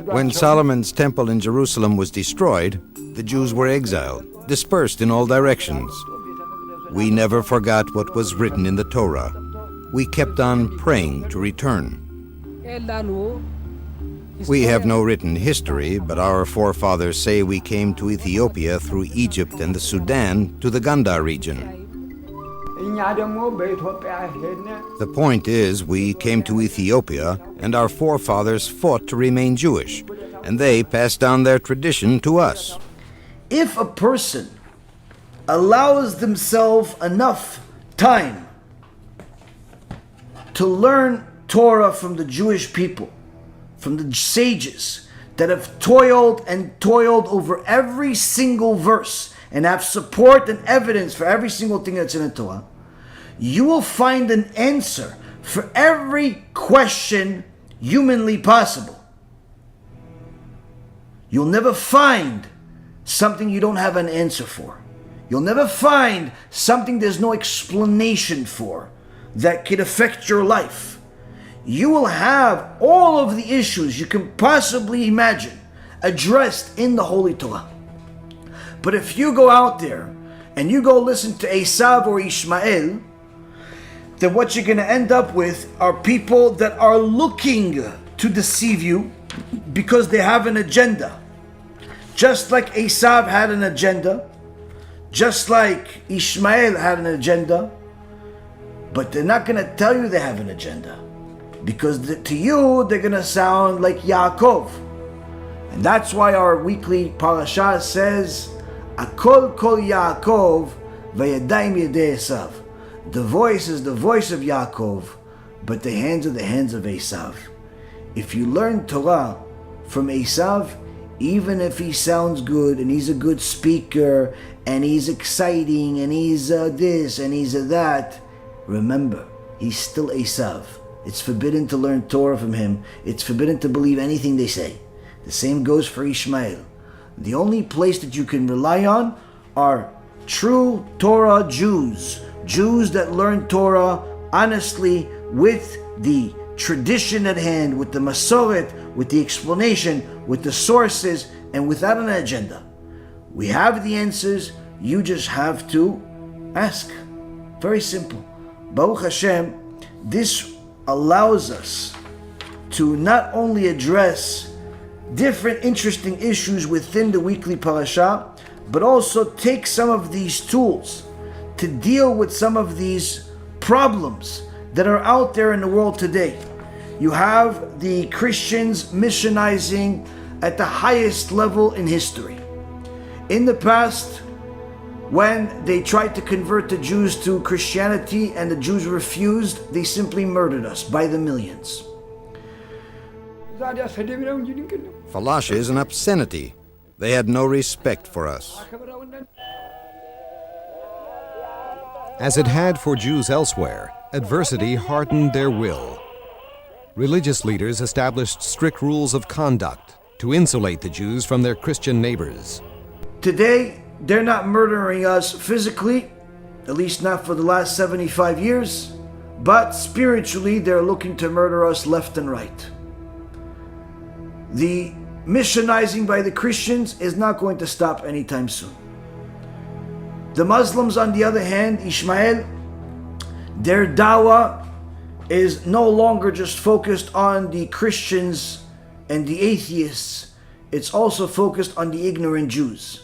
When Solomon's temple in Jerusalem was destroyed, the Jews were exiled, dispersed in all directions. We never forgot what was written in the Torah. We kept on praying to return. We have no written history, but our forefathers say we came to Ethiopia through Egypt and the Sudan to the Gandhar region. The point is, we came to Ethiopia, and our forefathers fought to remain Jewish, and they passed down their tradition to us. If a person allows themselves enough time to learn Torah from the Jewish people, from the sages that have toiled and toiled over every single verse and have support and evidence for every single thing that's in the Torah, you will find an answer for every question humanly possible. You'll never find something you don't have an answer for. You'll never find something there's no explanation for that could affect your life. You will have all of the issues you can possibly imagine addressed in the Holy Torah. But if you go out there and you go listen to Esav or Ishmael, then what you're going to end up with are people that are looking to deceive you because they have an agenda. Just like Esav had an agenda, just like Ishmael had an agenda, but they're not going to tell you they have an agenda, because to you they're going to sound like Yaakov. And that's why our weekly parasha says, Akol kol Yaakov vayadayim yedei Esav. The voice is the voice of Yaakov, but the hands are the hands of Esav. If you learn Torah from Esav, even if he sounds good and he's a good speaker and he's exciting and he's this and he's that, remember, he's still Esav. It's forbidden to learn Torah from him. It's forbidden to believe anything they say. The same goes for Ishmael. The only place that you can rely on are true Torah Jews. Jews that learn Torah honestly with the tradition at hand, with the Masoret, with the explanation, with the sources, and without an agenda. We have the answers, you just have to ask. Very simple. Baruch Hashem, this allows us to not only address different interesting issues within the weekly parasha, but also take some of these tools to deal with some of these problems that are out there in the world today. You have the Christians missionizing at the highest level in history. In the past, when they tried to convert the Jews to Christianity and the Jews refused, they simply murdered us by the millions. Falasha is an obscenity. They had no respect for us. As it had for Jews elsewhere, adversity hardened their will. Religious leaders established strict rules of conduct to insulate the Jews from their Christian neighbors. Today, they're not murdering us physically, at least not for the last 75 years, but spiritually they're looking to murder us left and right. The missionizing by the Christians is not going to stop anytime soon. The Muslims, on the other hand, Ishmael, their dawah is no longer just focused on the Christians and the atheists. It's also focused on the ignorant Jews.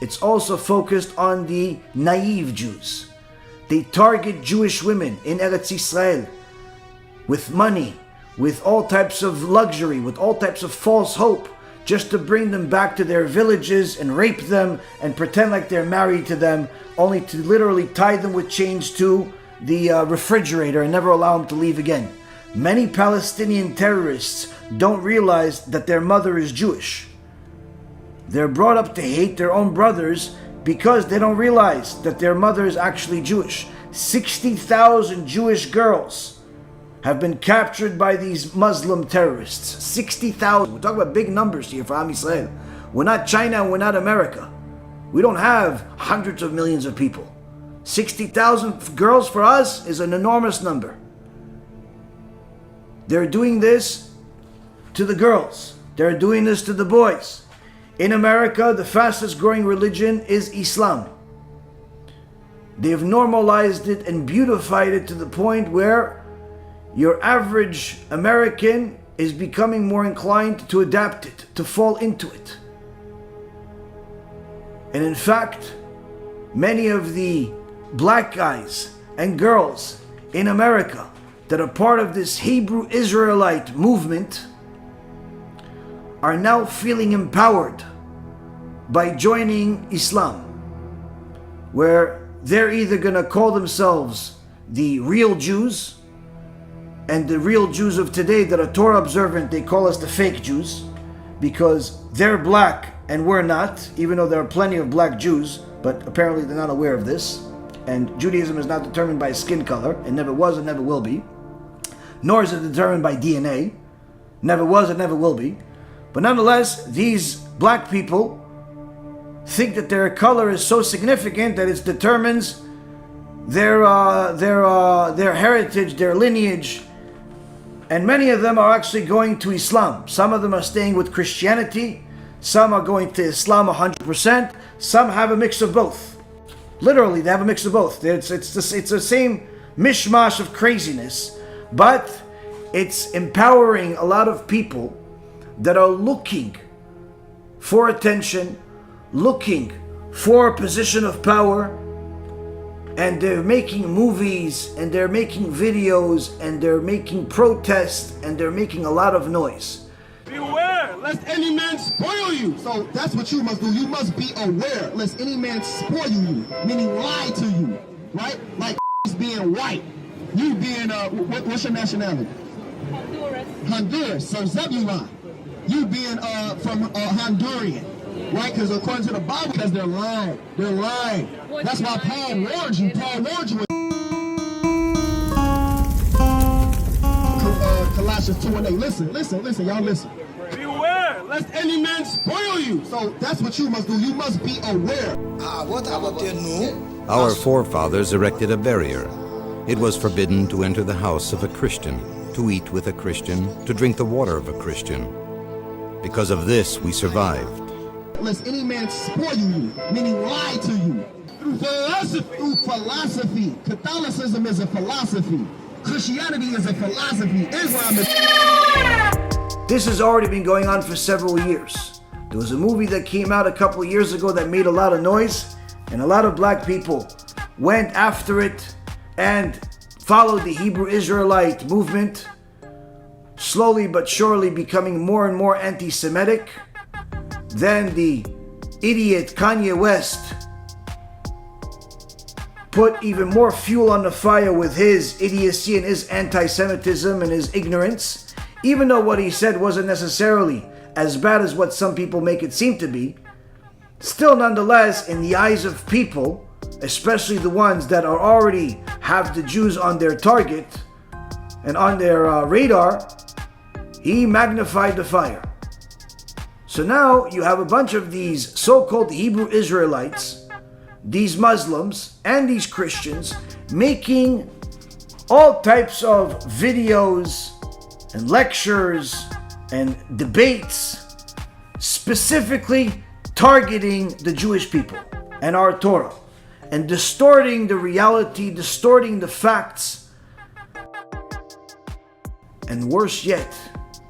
It's also focused on the naive Jews. They target Jewish women in Eretz Israel with money, with all types of luxury, with all types of false hope, just to bring them back to their villages and rape them and pretend like they're married to them only to literally tie them with chains to the refrigerator and never allow them to leave again. Many Palestinian terrorists don't realize that their mother is Jewish. They're brought up to hate their own brothers because they don't realize that their mother is actually Jewish. 60,000 Jewish girls have been captured by these Muslim terrorists. 60,000. We're talking about big numbers here for Am Yisrael. We're not China and we're not America. We don't have hundreds of millions of people. 60,000 girls for us is an enormous number. They're doing this to the girls. They're doing this to the boys. In America, the fastest growing religion is Islam. They've normalized it and beautified it to the point where your average American is becoming more inclined to adapt it, to fall into it. And in fact, many of the black guys and girls in America that are part of this Hebrew Israelite movement are now feeling empowered by joining Islam, where they're either going to call themselves the real Jews, and the real Jews of today that are Torah observant, they call us the fake Jews, because they're black and we're not, even though there are plenty of black Jews, but apparently they're not aware of this. And Judaism is not determined by skin color. It never was and never will be. Nor is it determined by DNA. Never was and never will be. But nonetheless, these black people think that their color is so significant that it determines their heritage, their lineage. And many of them are actually going to Islam. Some of them are staying with Christianity. Some are going to Islam 100%. Some have a mix of both. Literally, they have a mix of both. It's the same mishmash of craziness, but it's empowering a lot of people that are looking for attention, looking for a position of power, and they're making movies, and they're making videos, and they're making protests, and they're making a lot of noise. Beware, lest any man spoil you. So that's what you must do. You must be aware, lest any man spoil you, meaning lie to you, right? Like being white, you being what's your nationality? Honduras. So Zebulon, you being from Honduran, right? Because according to the Bible, because they're lying. They're lying. That's why Paul warned you. Paul warned you. Colossians 2:8. Listen, y'all listen. Beware, lest any man spoil you. So that's what you must do. You must be aware. Our forefathers erected a barrier. It was forbidden to enter the house of a Christian, to eat with a Christian, to drink the water of a Christian. Because of this, we survived. Lest any man spoil you, meaning lie to you. Through philosophy. Catholicism is a philosophy. Christianity is a philosophy. Islam is... This has already been going on for several years. There was a movie that came out a couple of years ago that made a lot of noise, and a lot of black people went after it and followed the Hebrew Israelite movement, slowly but surely becoming more and more anti-Semitic. Then the idiot Kanye West put even more fuel on the fire with his idiocy and his anti-Semitism and his ignorance, even though what he said wasn't necessarily as bad as what some people make it seem to be. Still, nonetheless, in the eyes of people, especially the ones that are already have the Jews on their target and on their radar, he magnified the fire. So now you have a bunch of these so-called Hebrew Israelites, these Muslims and these Christians, making all types of videos and lectures and debates specifically targeting the Jewish people and our Torah, and distorting the reality, distorting the facts. And worse yet,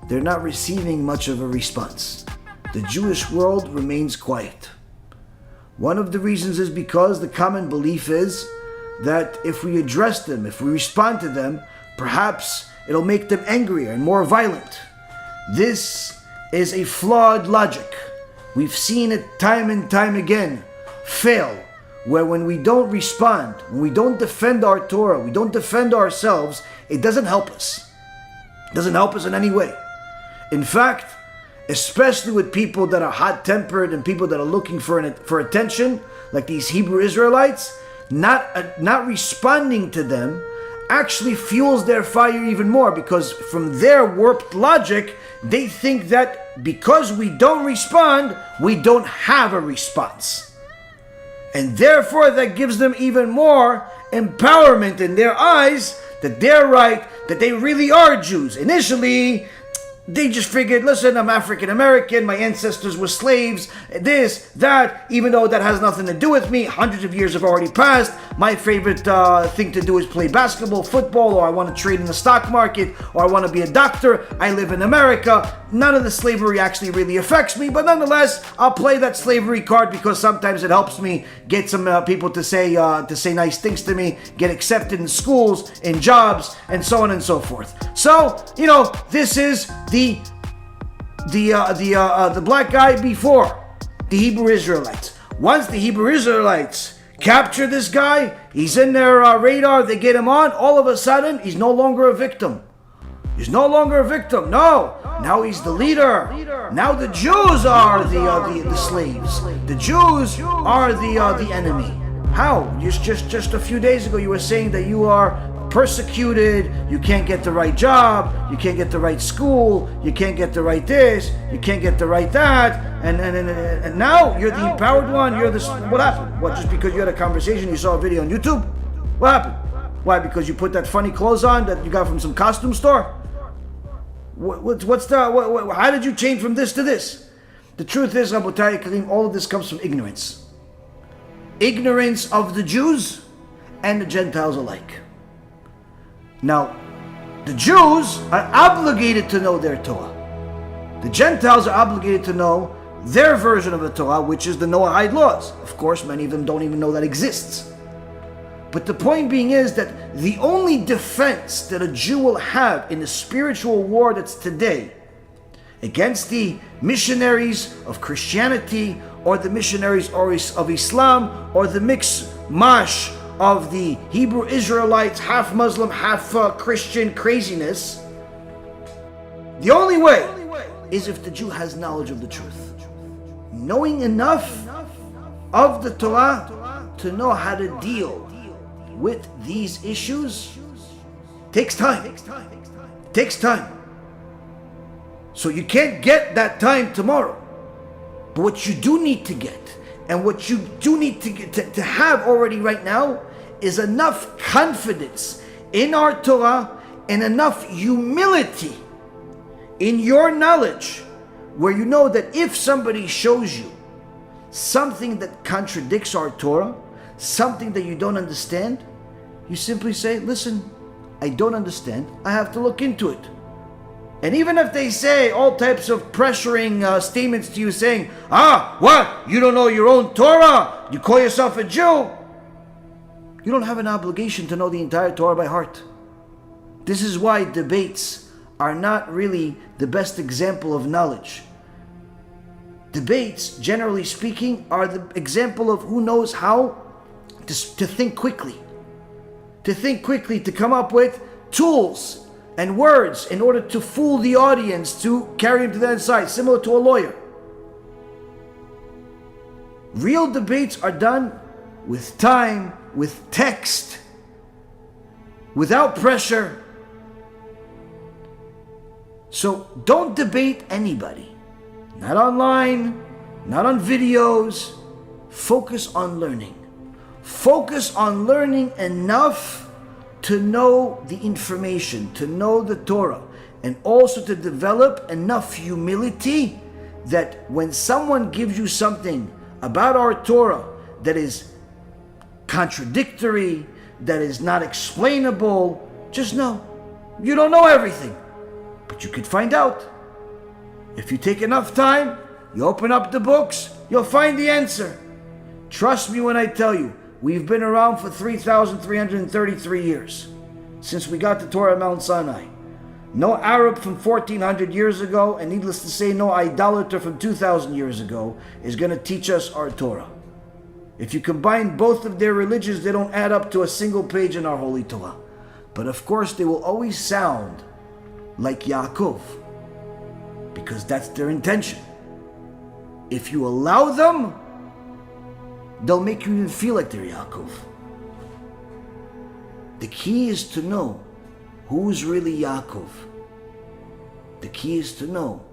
they're not receiving much of a response. The Jewish world remains quiet. One of the reasons is because the common belief is that if we address them, if we respond to them, perhaps it'll make them angrier and more violent. This is a flawed logic. We've seen it time and time again fail where when we don't respond, when we don't defend our Torah, we don't defend ourselves, it doesn't help us. It doesn't help us in any way. In fact, especially with people that are hot-tempered and people that are looking for attention, like these Hebrew Israelites, not responding to them actually fuels their fire even more, because from their warped logic, they think that because we don't respond, we don't have a response. And therefore that gives them even more empowerment in their eyes that they're right, that they really are Jews. Initially, they just figured, listen, I'm African American, my ancestors were slaves, this, that, even though that has nothing to do with me, hundreds of years have already passed. My favorite thing to do is play basketball, football, or I want to trade in the stock market, or I want to be a doctor. I live in America. None of the slavery actually really affects me, but nonetheless, I'll play that slavery card because sometimes it helps me get some people to say nice things to me, get accepted in schools, in jobs, and so on and so forth. So, this is the black guy before the Hebrew Israelites. Once the Hebrew Israelites capture this guy, he's in their radar, they get him on, all of a sudden, he's no longer a victim. He's no longer a victim. No, now he's the leader. Now the Jews are the slaves. The Jews are the enemy. How? Just a few days ago, you were saying that you are persecuted, you can't get the right job, you can't get the right school, you can't get the right this, you can't get the right that, and now you're the empowered one, you're this. What happened? What, just because you had a conversation, you saw a video on YouTube? What happened? Why? Because you put that funny clothes on that you got from some costume store? How did you change from this to this? The truth is, Rabotai Karim, all of this comes from ignorance. Ignorance of the Jews and the Gentiles alike. Now, the Jews are obligated to know their Torah. The Gentiles are obligated to know their version of the Torah, which is the Noahide laws. Of course, many of them don't even know that exists. But the point being is that the only defense that a Jew will have in the spiritual war that's today against the missionaries of Christianity or the missionaries of Islam or the mishmash of the Hebrew Israelites, half Muslim, half Christian craziness, the only way is if the Jew has knowledge of the truth. Knowing enough of the Torah to know how to deal with these issues takes time. Takes time. So you can't get that time tomorrow. But what you do need to get, and what you do need to get to have already right now, is enough confidence in our Torah and enough humility in your knowledge, where you know that if somebody shows you something that contradicts our Torah, something that you don't understand, you simply say, listen, I don't understand, I have to look into it. And even if they say all types of pressuring statements to you saying, what? You don't know your own Torah? You call yourself a Jew? You don't have an obligation to know the entire Torah by heart. This is why debates are not really the best example of knowledge. Debates, generally speaking, are the example of who knows how to think quickly. To think quickly, to come up with tools and words in order to fool the audience, to carry them to their side, similar to a lawyer. Real debates are done with time, with text, without pressure. So don't debate anybody. Not online, not on videos. Focus on learning. Focus on learning enough to know the information, to know the Torah, and also to develop enough humility that when someone gives you something about our Torah that is contradictory, that is not explainable, just know you don't know everything, but you could find out. If you take enough time, you open up the books, you'll find the answer. Trust me when I tell you, we've been around for 3,333 years since we got the Torah at Mount Sinai. No Arab from 1,400 years ago, and needless to say, no idolater from 2,000 years ago is going to teach us our Torah. If you combine both of their religions, they don't add up to a single page in our Holy Torah. But of course, they will always sound like Yaakov, because that's their intention. If you allow them, they'll make you even feel like they're Yaakov. The key is to know who's really Yaakov. The key is to know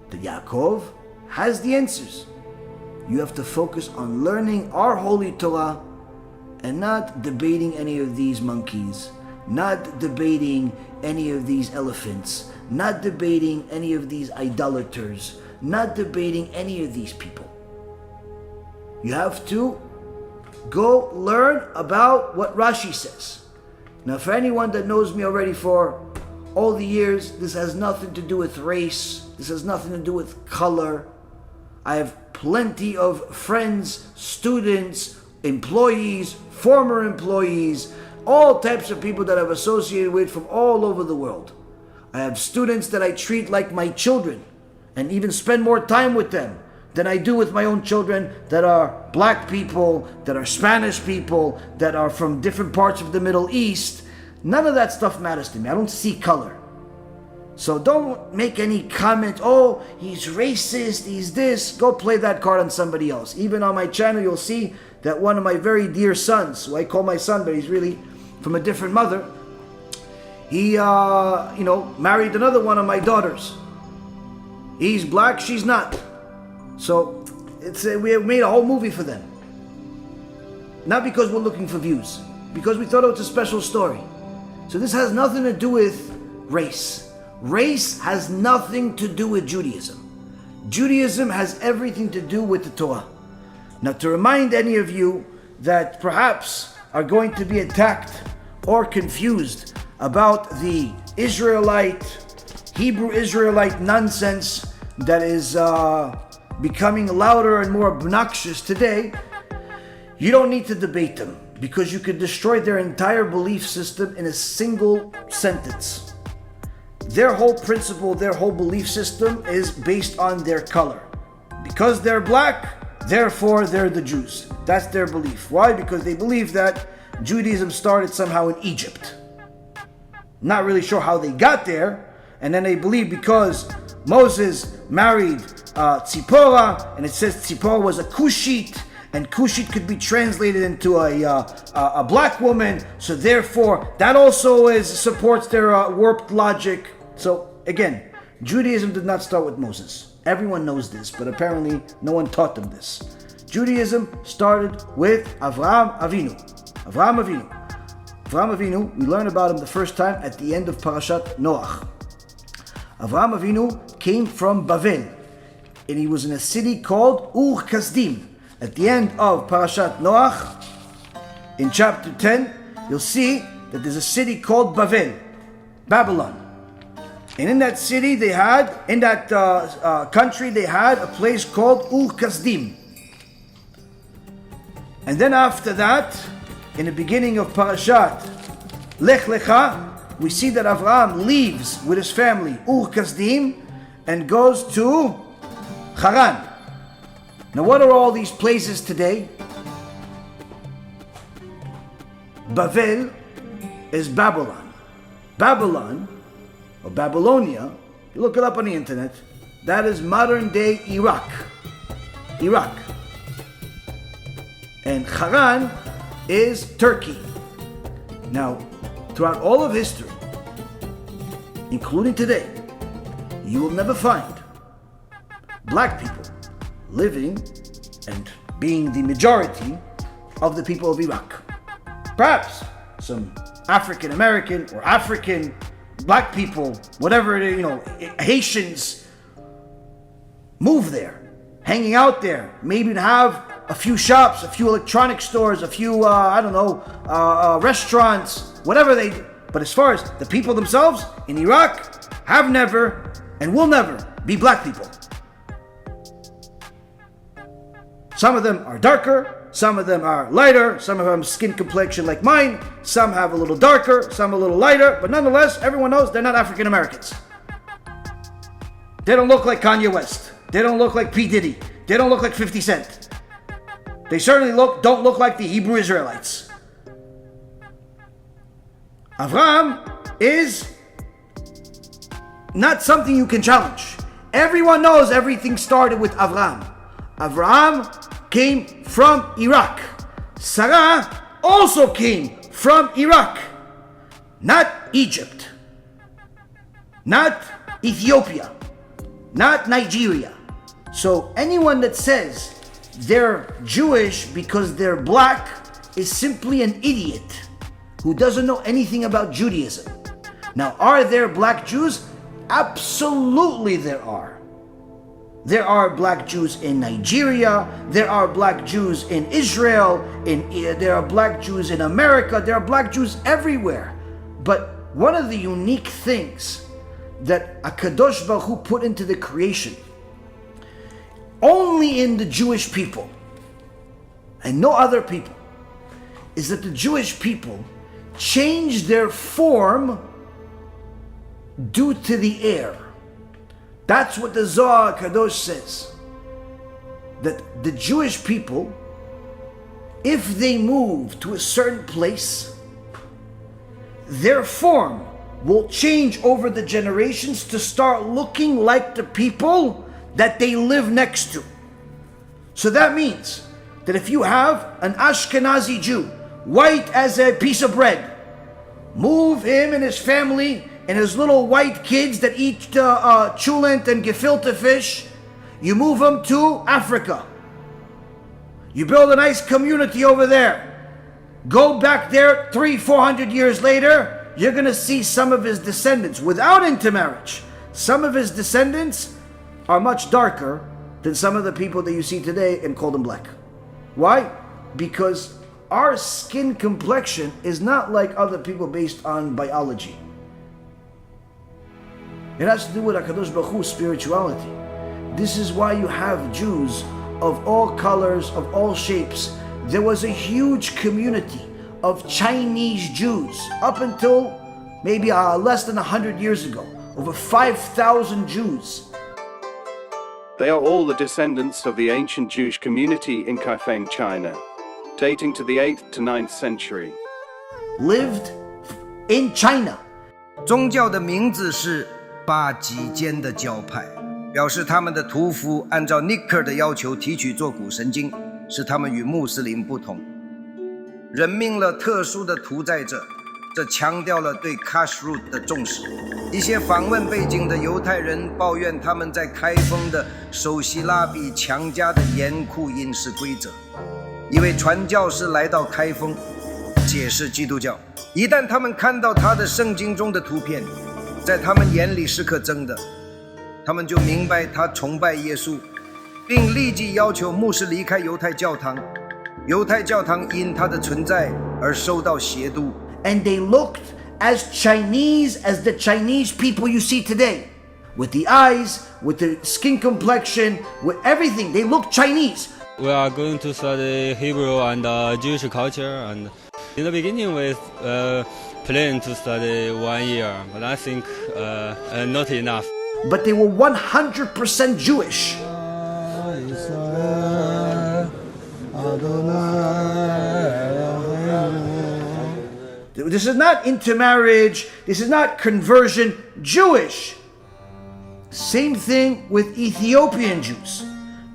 that Yaakov has the answers. You have to focus on learning our Holy Torah and not debating any of these monkeys, not debating any of these elephants, not debating any of these idolaters, not debating any of these people. You have to go learn about what Rashi says. Now, for anyone that knows me already for all the years, this has nothing to do with race. This has nothing to do with color. I have plenty of friends, students, employees, former employees, all types of people that I've associated with from all over the world. I have students that I treat like my children and even spend more time with them than I do with my own children that are black people, that are Spanish people, that are from different parts of the Middle East. None of that stuff matters to me. I don't see color. So don't make any comment, oh, he's racist, he's this. Go play that card on somebody else. Even on my channel, you'll see that one of my very dear sons, who I call my son, but he's really from a different mother, he, married another one of my daughters. He's black, she's not. So we have made a whole movie for them. Not because we're looking for views, because we thought it was a special story. So this has nothing to do with race. Race has nothing to do with Judaism. Judaism has everything to do with the Torah. Now, to remind any of you that perhaps are going to be attacked or confused about the Hebrew Israelite nonsense that is becoming louder and more obnoxious today, you don't need to debate them, because you could destroy their entire belief system in a single sentence. Their whole principle, their whole belief system is based on their color. Because they're black, therefore they're the Jews. That's their belief. Why? Because they believe that Judaism started somehow in Egypt. Not really sure how they got there. And then they believe because Moses married Tzipporah, and it says Tzipporah was a Cushite, and Cushite could be translated into a black woman, so therefore that also supports their warped logic. So again, Judaism did not start with Moses. Everyone knows this, but apparently no one taught them this. Judaism started with Avraham Avinu. Avraham Avinu, we learn about him the first time at the end of Parashat Noach. Avraham Avinu came from Bavel, and he was in a city called Ur Kasdim. At the end of Parashat Noach, in chapter 10, you'll see that there's a city called Babylon. And in that city in that country, they had a place called Ur Kasdim. And then after that, in the beginning of Parashat Lech Lecha, we see that Avraham leaves with his family Ur Kasdim and goes to Haran. Now, what are all these places today? Bavel is Babylon. Babylon, or Babylonia, you look it up on the internet, that is modern day Iraq. And Haran is Turkey. Now, throughout all of history, including today, you will never find black people living and being the majority of the people of Iraq. Perhaps some African American or African black people, whatever it is, Haitians move there, hanging out there, maybe to have a few shops, a few electronic stores, a few, restaurants, whatever they do. But as far as the people themselves in Iraq, have never and will never be black people. Some of them are darker, some of them are lighter, some of them skin complexion like mine, some have a little darker, some a little lighter, but nonetheless, everyone knows they're not African Americans. They don't look like Kanye West. They don't look like P. Diddy. They don't look like 50 Cent. They certainly don't look like the Hebrew Israelites. Avraham is not something you can challenge. Everyone knows everything started with Avraham. Avraham came from Iraq. Sarah also came from Iraq. Not Egypt. Not Ethiopia. Not Nigeria. So anyone that says they're Jewish because they're black is simply an idiot who doesn't know anything about Judaism. Now, are there black Jews? Absolutely there are. There are black Jews in Nigeria. There are black Jews in Israel. There are black Jews in America. There are black Jews everywhere. But one of the unique things that HaKadosh Baruch Hu put into the creation, only in the Jewish people and no other people, is that the Jewish people changed their form due to the air. That's what the Zohar Kadosh says. That the Jewish people, if they move to a certain place, their form will change over the generations to start looking like the people that they live next to. So that means that if you have an Ashkenazi Jew, white as a piece of bread, move him and his family and his little white kids that eat chulent and gefilte fish, you move them to Africa. You build a nice community over there. Go back there 300-400 years later, you're going to see some of his descendants without intermarriage. Some of his descendants are much darker than some of the people that you see today and call them black. Why? Because our skin complexion is not like other people based on biology. It has to do with HaKadosh Baruch Hu's spirituality. This is why you have Jews of all colors, of all shapes. There was a huge community of Chinese Jews up until maybe less than 100 years ago. Over 5,000 Jews. They are all the descendants of the ancient Jewish community in Kaifeng, China, dating to the 8th to 9th century. Lived in China. 宗教的名字是巴吉坚的教派，表示他们的屠夫按照尼克的要求提取坐骨神经，使他们与穆斯林不同。任命了特殊的屠宰者，这强调了对 kashrut 的重视。一些访问背景的犹太人抱怨他们在开封的首席拉比强加的严酷饮食规则。一位传教士来到开封，解释基督教。一旦他们看到他的圣经中的图片，在他们眼里是可憎的，他们就明白他崇拜耶稣，并立即要求牧师离开犹太教堂。犹太教堂因他的存在而受到亵渎。And they looked as Chinese as the Chinese people you see today. With the eyes, with the skin complexion, with everything. They look Chinese. We are going to study Hebrew and Jewish culture, and in the beginning we planned to study 1 year, but I think not enough. But they were 100% Jewish. This is not intermarriage. This is not conversion. Jewish. Same thing with Ethiopian Jews.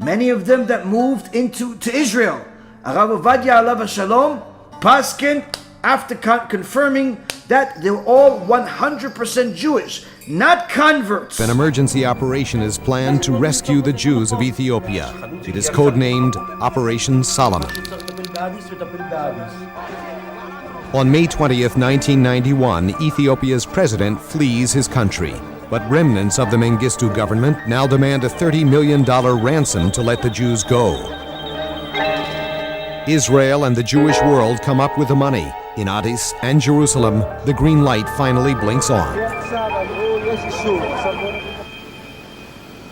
Many of them that moved to Israel. Rav Ovadia alav shalom, Paskin, after confirming that they were all 100% Jewish, not converts. An emergency operation is planned to rescue the Jews of Ethiopia. It is codenamed Operation Solomon. On May 20th, 1991, Ethiopia's president flees his country. But remnants of the Mengistu government now demand a $30 million ransom to let the Jews go. Israel and the Jewish world come up with the money. In Addis and Jerusalem, the green light finally blinks on.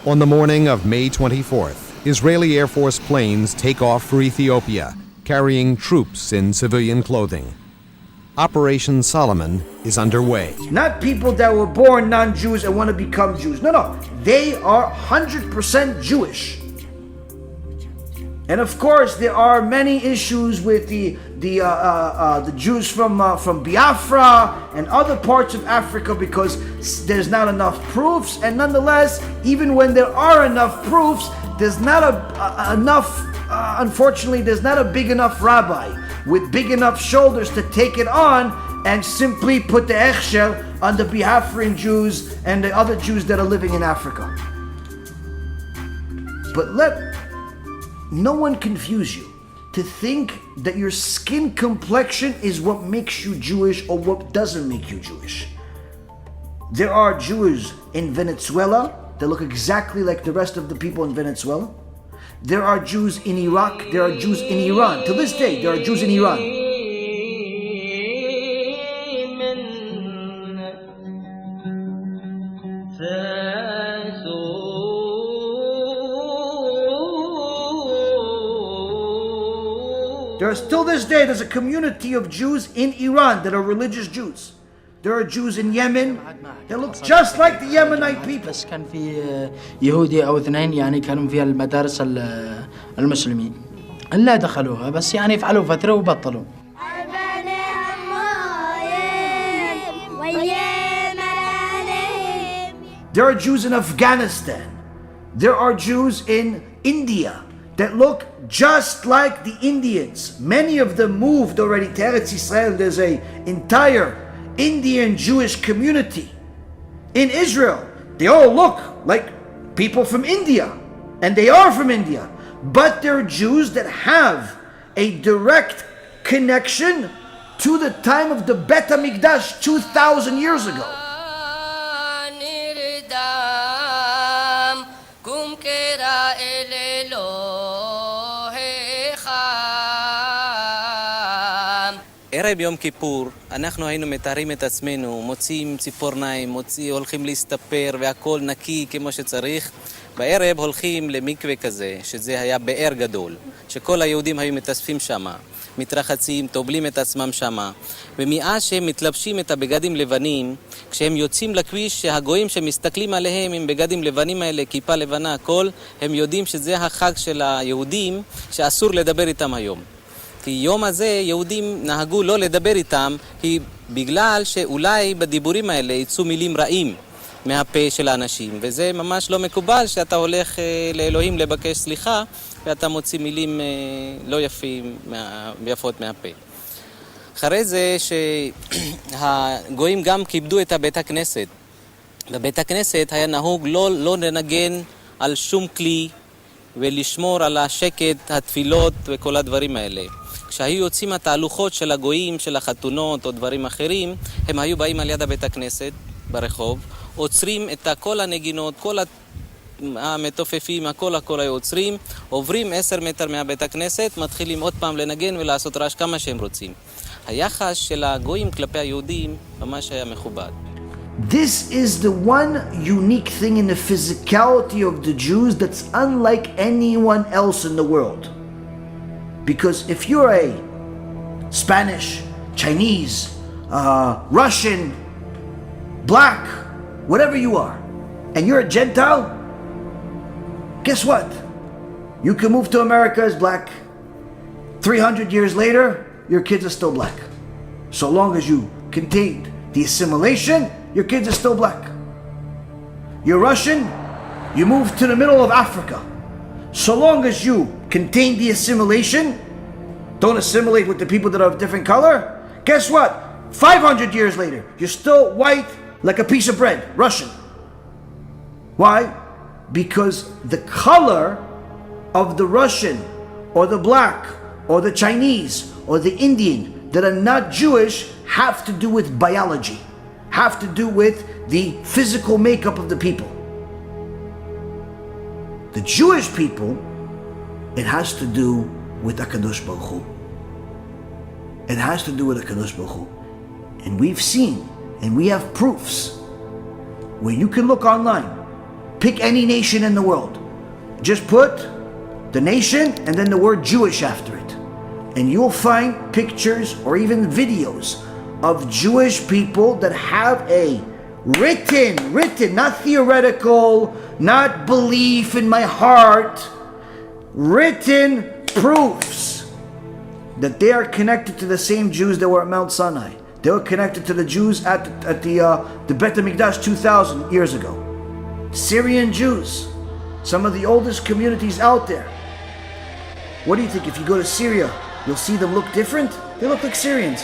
On the morning of May 24th, Israeli Air Force planes take off for Ethiopia, carrying troops in civilian clothing. Operation Solomon is underway. Not people that were born non-Jews and want to become Jews. No. They are 100% Jewish. And of course, there are many issues with the Jews from Biafra and other parts of Africa because there's not enough proofs. And nonetheless, even when there are enough proofs, there's not unfortunately, there's not a big enough rabbi with big enough shoulders to take it on and simply put the Exile on the Biafran Jews and the other Jews that are living in Africa. But let no one confuse you to think that your skin complexion is what makes you Jewish or what doesn't make you Jewish. There are Jews in Venezuela that look exactly like the rest of the people in Venezuela. There are Jews in Iraq. There are Jews in Iran. To this day, there are Jews in Iran. There are still this day, there's a community of Jews in Iran that are religious Jews. There are Jews in Yemen that look just like the Yemenite people. بس كان في يهودي أو اثنين يعني كانوا في المدارس المسلمين لا دخلوها بس يعني يفعلوا فترة وبطلوا. There are Jews in Afghanistan. There are Jews in India that look just like the Indians. Many of them moved already to Eretz Israel. There's an entire Indian Jewish community. In Israel, they all look like people from India, and they are from India. But they're Jews that have a direct connection to the time of the Bet HaMikdash 2,000 years ago. ערב יום כיפור, אנחנו היינו מתארים את עצמנו, מוציאים ציפורניים, הולכים להסתפר והכל נקי כמו שצריך. בערב הולכים למקווה כזה, שזה היה באר גדול, שכל היהודים היו מתאספים שמה, מתרחצים, טובלים את עצמם שמה. ומאז שהם מתלבשים את הבגדים לבנים, כשהם יוצאים לכביש, שהגויים שמסתכלים עליהם עם בגדים לבנים האלה, כיפה לבנה, הכל, הם יודעים שזה החג של היהודים, שאסור לדבר איתם היום. כי יום הזה יהודים נהגו לא לדבר איתם, כי בגלל שאולי בדיבורים האלה יצאו מילים רעים מהפה של האנשים, וזה ממש לא מקובל שאתה הולך לאלוהים לבקש סליחה, ואתה מוציא מילים לא יפות מהפה. אחרי זה שהגויים גם כיבדו את בית הכנסת. בבית הכנסת היה נהוג לא לנגן על שום כלי, ולשמור על השקט, התפילות וכל הדברים האלה. כשהיו יוצאים התהלוכות של הגויים, של החתונות או דברים אחרים, הם היו באים על יד הבית הכנסת ברחוב, עוצרים את כל הנגינות, כל המתופפים, הכל היו עוצרים, עוברים 10 מטר מהבית הכנסת, מתחילים עוד פעם לנגן ולעשות רעש כמה שהם רוצים. היחס של הגויים כלפי היהודים ממש היה מכובד. This is the one unique thing in the physicality of the Jews that's unlike anyone else in the world. Because if you're a Spanish, Chinese, Russian, black, whatever you are, and you're a Gentile, guess what? You can move to America as black. 300 years later, your kids are still black. So long as you contained the assimilation, your kids are still black. You're Russian, you move to the middle of Africa. So long as you contain the assimilation, don't assimilate with the people that are of different color, guess what? 500 years later, you're still white like a piece of bread, Russian. Why? Because the color of the Russian or the black or the Chinese or the Indian that are not Jewish have to do with biology, have to do with the physical makeup of the people. The Jewish people, it has to do with HaKadosh Baruch Hu. It has to do with HaKadosh Baruch Hu. And we've seen, and we have proofs, where you can look online, pick any nation in the world, just put the nation and then the word Jewish after it, and you'll find pictures or even videos of Jewish people that have a written, not theoretical, not belief in my heart, written proves that they are connected to the same Jews that were at Mount Sinai. They were connected to the Jews at the Beit HaMikdash 2,000 years ago. Syrian Jews, some of the oldest communities out there. What do you think? If you go to Syria, you'll see them look different? They look like Syrians.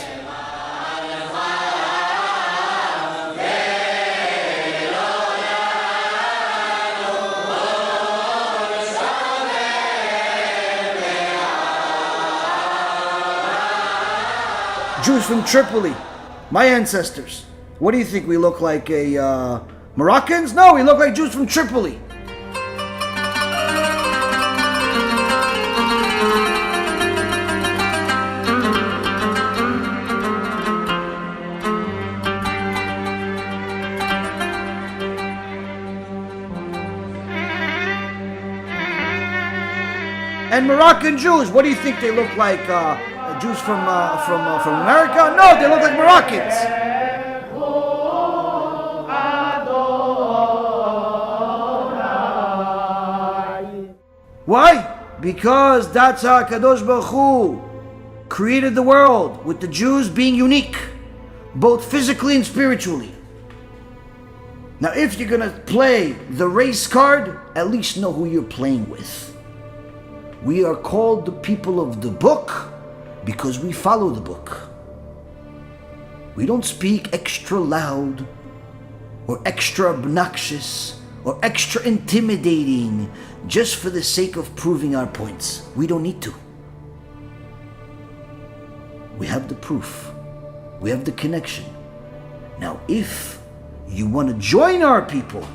Jews from Tripoli, my ancestors. What do you think? We look like Moroccans? No, we look like Jews from Tripoli. And Moroccan Jews, what do you think they look like? Jews from America? No, they look like Moroccans. Why? Because that's how Kadosh Baruch Hu created the world, with the Jews being unique, both physically and spiritually. Now, if you're gonna play the race card, at least know who you're playing with. We are called the people of the book because we follow the book. We don't speak extra loud or extra obnoxious or extra intimidating just for the sake of proving our points. We don't need to. We have the proof. We have the connection. Now, if you want to join our people,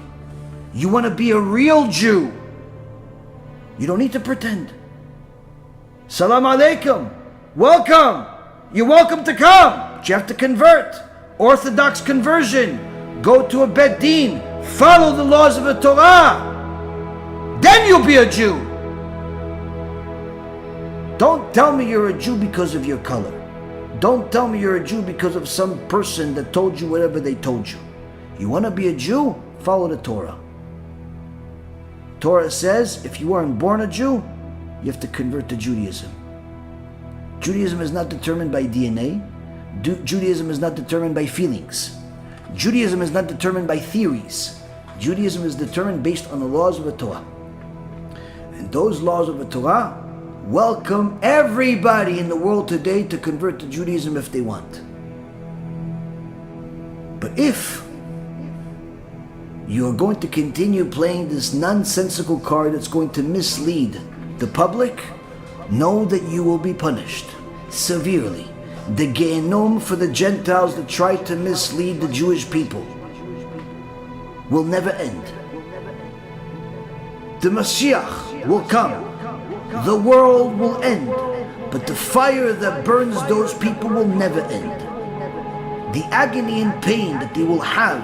you want to be a real Jew, you don't need to pretend. Salam alaikum. Welcome. You're welcome to come. But you have to convert. Orthodox conversion. Go to a Bet Din. Follow the laws of the Torah. Then you'll be a Jew. Don't tell me you're a Jew because of your color. Don't tell me you're a Jew because of some person that told you whatever they told you. You want to be a Jew? Follow the Torah. Torah says if you weren't born a Jew, you have to convert to Judaism. Judaism is not determined by DNA. Judaism is not determined by feelings. Judaism is not determined by theories. Judaism is determined based on the laws of the Torah. And those laws of the Torah welcome everybody in the world today to convert to Judaism if they want. But if you are going to continue playing this nonsensical card that's going to mislead the public, know that you will be punished severely. The Gehenom for the Gentiles that try to mislead the Jewish people will never end. The Mashiach will come. The world will end. But the fire that burns those people will never end. The agony and pain that they will have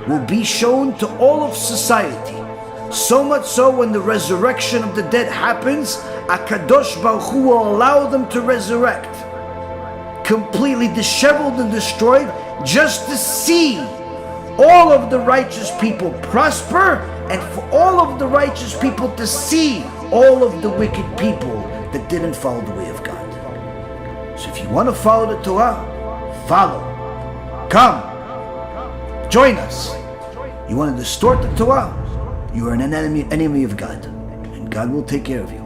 will be shown to all of society. So much so when the resurrection of the dead happens, HaKadosh Baruch Hu will allow them to resurrect, completely disheveled and destroyed, just to see all of the righteous people prosper, and for all of the righteous people to see all of the wicked people that didn't follow the way of God. So if you want to follow the Torah, follow. Come. Join us. You want to distort the Torah? You are an enemy of God, and God will take care of you.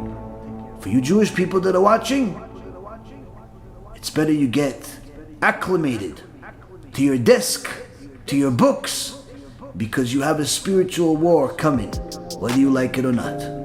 For you Jewish people that are watching, it's better you get acclimated to your desk, to your books, because you have a spiritual war coming, whether you like it or not.